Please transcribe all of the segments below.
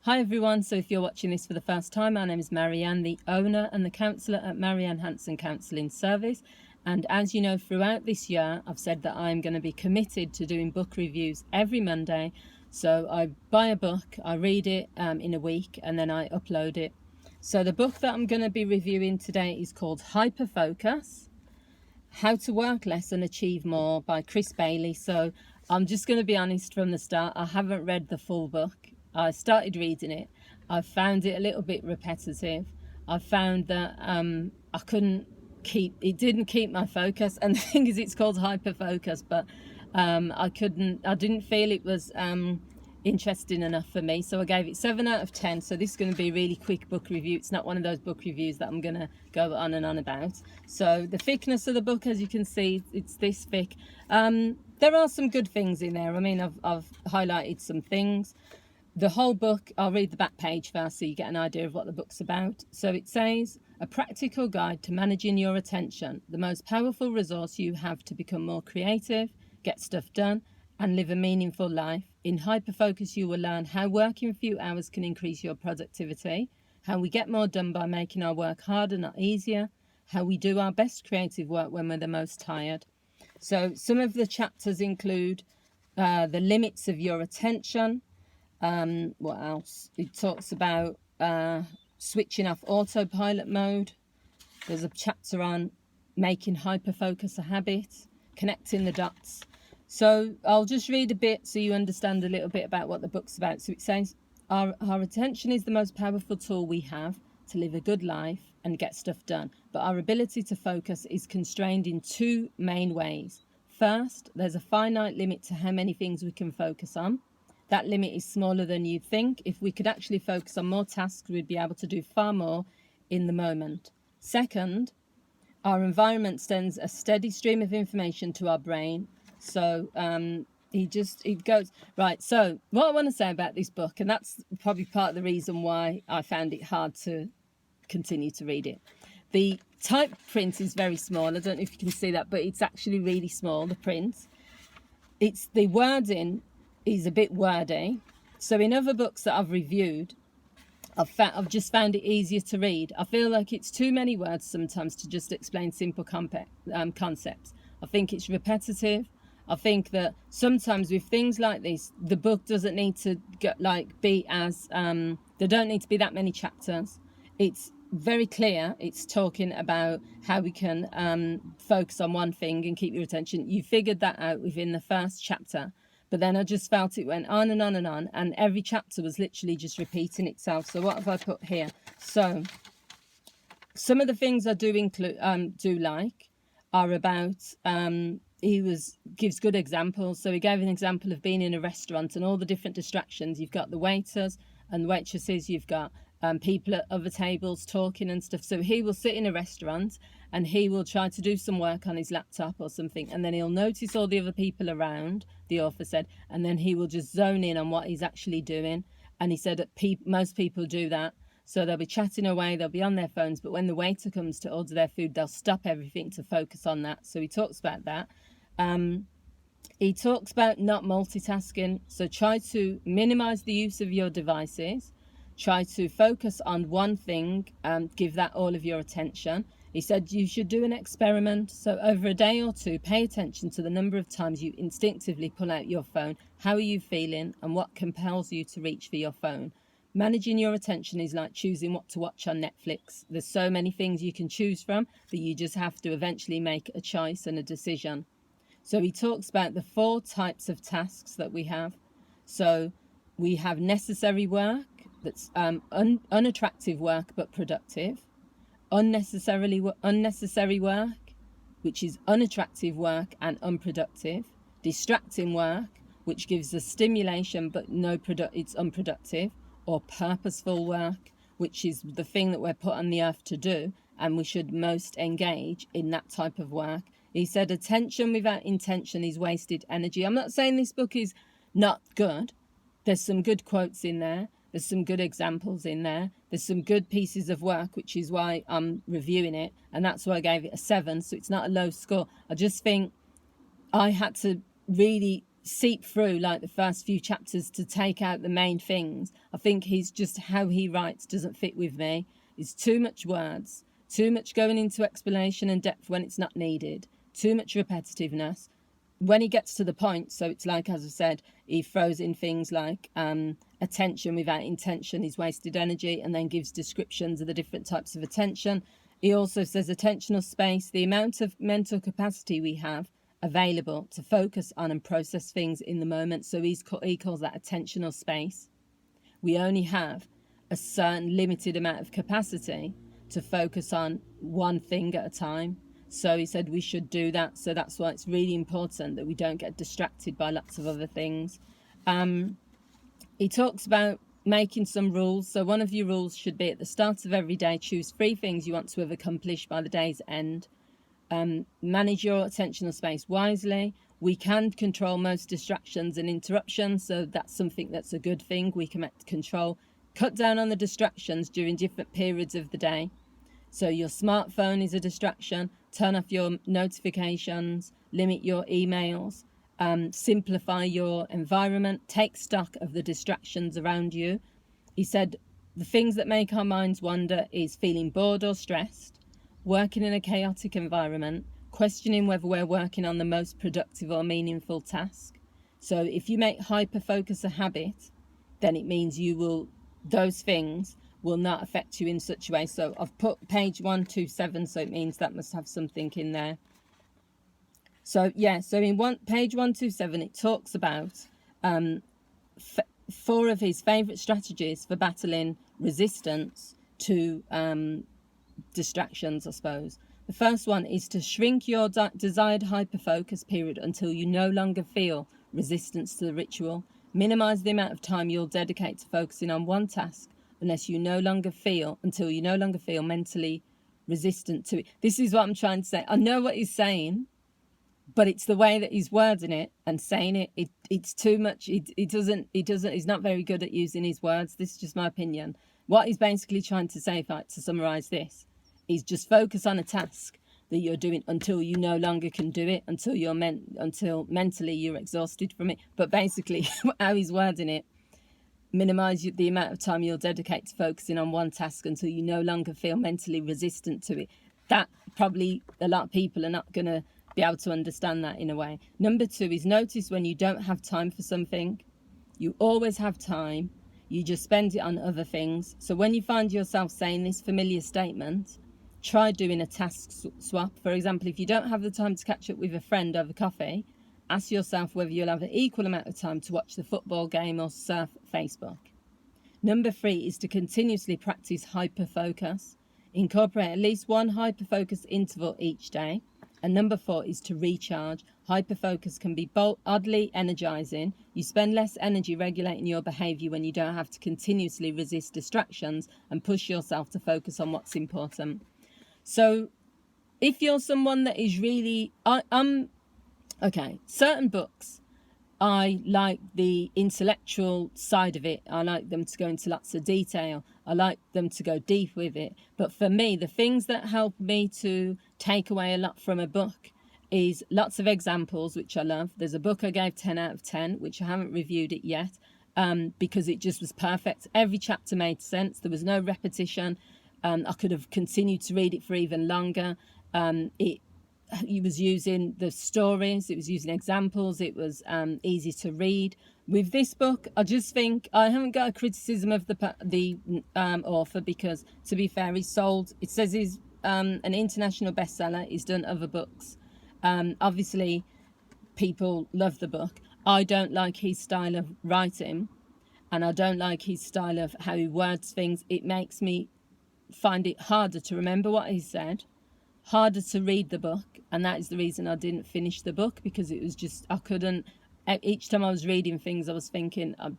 Hi everyone, so if you're watching this for the first time, my name is Marianne, the owner and the counsellor at Marianne Hanson Counselling Service. And as you know, throughout this year, I've said that I'm going to be committed to doing book reviews every Monday. So I buy a book, I read it in a week, and then I upload it. So the book that I'm going to be reviewing today is called Hyperfocus: How to Work Less and Achieve More by Chris Bailey. So I'm just going to be honest from the start, I haven't read the full book. I started reading it. I found it a little bit repetitive. I found that it didn't keep my focus. And the thing is, it's called Hyperfocus, but I didn't feel it was interesting enough for me, so I gave it 7 out of 10. So this is going to be a really quick book review. It's not one of those book reviews that I'm going to go on and on about. So the thickness of the book, as you can see, it's this thick. There are some good things in there. I mean, I've highlighted some things. The whole book, I'll read the back page first so you get an idea of what the book's about. So it says, a practical guide to managing your attention, the most powerful resource you have to become more creative, get stuff done, and live a meaningful life. In Hyperfocus, you will learn how working few hours can increase your productivity, how we get more done by making our work harder, not easier, how we do our best creative work when we're the most tired. So some of the chapters include the limits of your attention. What else? It talks about switching off autopilot mode. There's a chapter on making hyperfocus a habit, connecting the dots. So I'll just read a bit so you understand a little bit about what the book's about. So it says, our attention is the most powerful tool we have to live a good life and get stuff done. But our ability to focus is constrained in two main ways. First, there's a finite limit to how many things we can focus on. That limit is smaller than you'd think. If we could actually focus on more tasks, we'd be able to do far more in the moment. Second, our environment sends a steady stream of information to our brain. So it goes right. So what I want to say about this book, and that's probably part of the reason why I found it hard to continue to read it. The type print is very small. I don't know if you can see that, but it's actually really small, the print. It's the wording is a bit wordy. So in other books that I've reviewed, I've just found it easier to read. I feel like it's too many words sometimes to just explain simple concepts. I think it's repetitive. I think that sometimes with things like this, the book doesn't need to be as there don't need to be that many chapters. It's very clear. It's talking about how we can focus on one thing and keep your attention. You figured that out within the first chapter. But then I just felt it went on and on and on, and every chapter was literally just repeating itself. So what have I put here? So some of the things I do like are about gives good examples. So he gave an example of being in a restaurant and all the different distractions. You've got the waiters and waitresses, you've got people at other tables talking and stuff. So he will sit in a restaurant and he will try to do some work on his laptop or something, and then he'll notice all the other people around, the author said, and then he will just zone in on what he's actually doing. And he said that most people do that. So they'll be chatting away, they'll be on their phones, but when the waiter comes to order their food, they'll stop everything to focus on that. So he talks about that. He talks about not multitasking. So try to minimize the use of your devices. Try to focus on one thing and give that all of your attention. He said you should do an experiment. So over a day or two, pay attention to the number of times you instinctively pull out your phone. How are you feeling and what compels you to reach for your phone? Managing your attention is like choosing what to watch on Netflix. There's so many things you can choose from that you just have to eventually make a choice and a decision. So he talks about the 4 types of tasks that we have. So we have necessary work, that's unattractive work but productive. Unnecessary work, which is unattractive work and unproductive. Distracting work, which gives us stimulation but it's unproductive. Or purposeful work, which is the thing that we're put on the earth to do, and we should most engage in that type of work. He said attention without intention is wasted energy. I'm not saying this book is not good. There's some good quotes in there. There's some good examples in there. There's some good pieces of work, which is why I'm reviewing it. And that's why I gave it a 7. So it's not a low score. I just think I had to really seep through like the first few chapters to take out the main things. I think he's just how he writes doesn't fit with me. It's too much words, too much going into explanation and depth when it's not needed, too much repetitiveness. When he gets to the point, so it's like, as I said, he throws in things like attention without intention is wasted energy, and then gives descriptions of the different types of attention. He also says attentional space, the amount of mental capacity we have available to focus on and process things in the moment. So he calls that attentional space. We only have a certain limited amount of capacity to focus on one thing at a time. So he said we should do that. So that's why it's really important that we don't get distracted by lots of other things. He talks about making some rules. So one of your rules should be at the start of every day, choose 3 things you want to have accomplished by the day's end. Manage your attentional space wisely. We can control most distractions and interruptions, so that's something that's a good thing. We can control. Cut down on the distractions during different periods of the day. So your smartphone is a distraction. Turn off your notifications, limit your emails, simplify your environment, take stock of the distractions around you. He said the things that make our minds wander is feeling bored or stressed, working in a chaotic environment, questioning whether we're working on the most productive or meaningful task. So if you make hyper-focus a habit, then it means those things will not affect you in such a way. So I've put page 127, so it means that must have something in there. So yeah, so in page 127, it talks about 4 of his favourite strategies for battling resistance to distractions, I suppose. The first one is to shrink your desired hyperfocus period until you no longer feel resistance to the ritual. Minimize the amount of time you'll dedicate to focusing on one task until you no longer feel mentally resistant to it. This is what I'm trying to say. I know what he's saying, but it's the way that he's wording it and saying it. It's too much. He's not very good at using his words. This is just my opinion. What he's basically trying to say, to summarize this, is just focus on a task that you're doing until you no longer can do it, until mentally you're exhausted from it. But basically, how he's wording it, minimize the amount of time you'll dedicate to focusing on one task until you no longer feel mentally resistant to it. That probably a lot of people are not going to be able to understand that in a way. Number 2 is notice when you don't have time for something. You always have time. You just spend it on other things. So when you find yourself saying this familiar statement, try doing a task swap. For example, if you don't have the time to catch up with a friend over coffee, ask yourself whether you'll have an equal amount of time to watch the football game or surf Facebook. Number 3 is to continuously practice hyperfocus. Incorporate at least one hyperfocus interval each day. And number 4 is to recharge. Hyperfocus can be oddly energizing. You spend less energy regulating your behavior when you don't have to continuously resist distractions and push yourself to focus on what's important. So if you're someone that is really, certain books, I like the intellectual side of it. I like them to go into lots of detail. I like them to go deep with it. But for me, the things that help me to take away a lot from a book is lots of examples, which I love. There's a book I gave 10 out of 10, which I haven't reviewed it yet, because it just was perfect. Every chapter made sense. There was no repetition. I could have continued to read it for even longer. He was using the stories, it was using examples, it was easy to read. With this book, I just think I haven't got a criticism of the author, because to be fair, he's sold, it says he's an international bestseller, he's done other books. Obviously, people love the book. I don't like his style of writing, and I don't like his style of how he words things. It makes me find it harder to remember what he said, harder to read the book, and that is the reason I didn't finish the book, because it was just, I couldn't, each time I was reading things I was thinking, I'm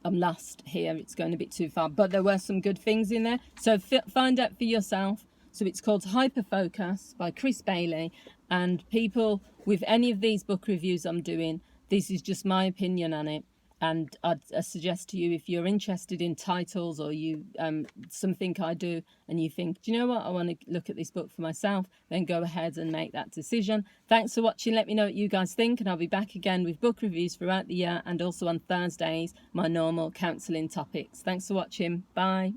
lost here, it's going a bit too far. But there were some good things in there, so find out for yourself. So it's called Hyperfocus by Chris Bailey, and people with any of these book reviews I'm doing, this is just my opinion on it. And I'd suggest to you, if you're interested in titles, or you something I do and you think, do you know what, I want to look at this book for myself, then go ahead and make that decision. Thanks for watching. Let me know what you guys think, and I'll be back again with book reviews throughout the year, and also on Thursdays my normal counselling topics. Thanks for watching. Bye.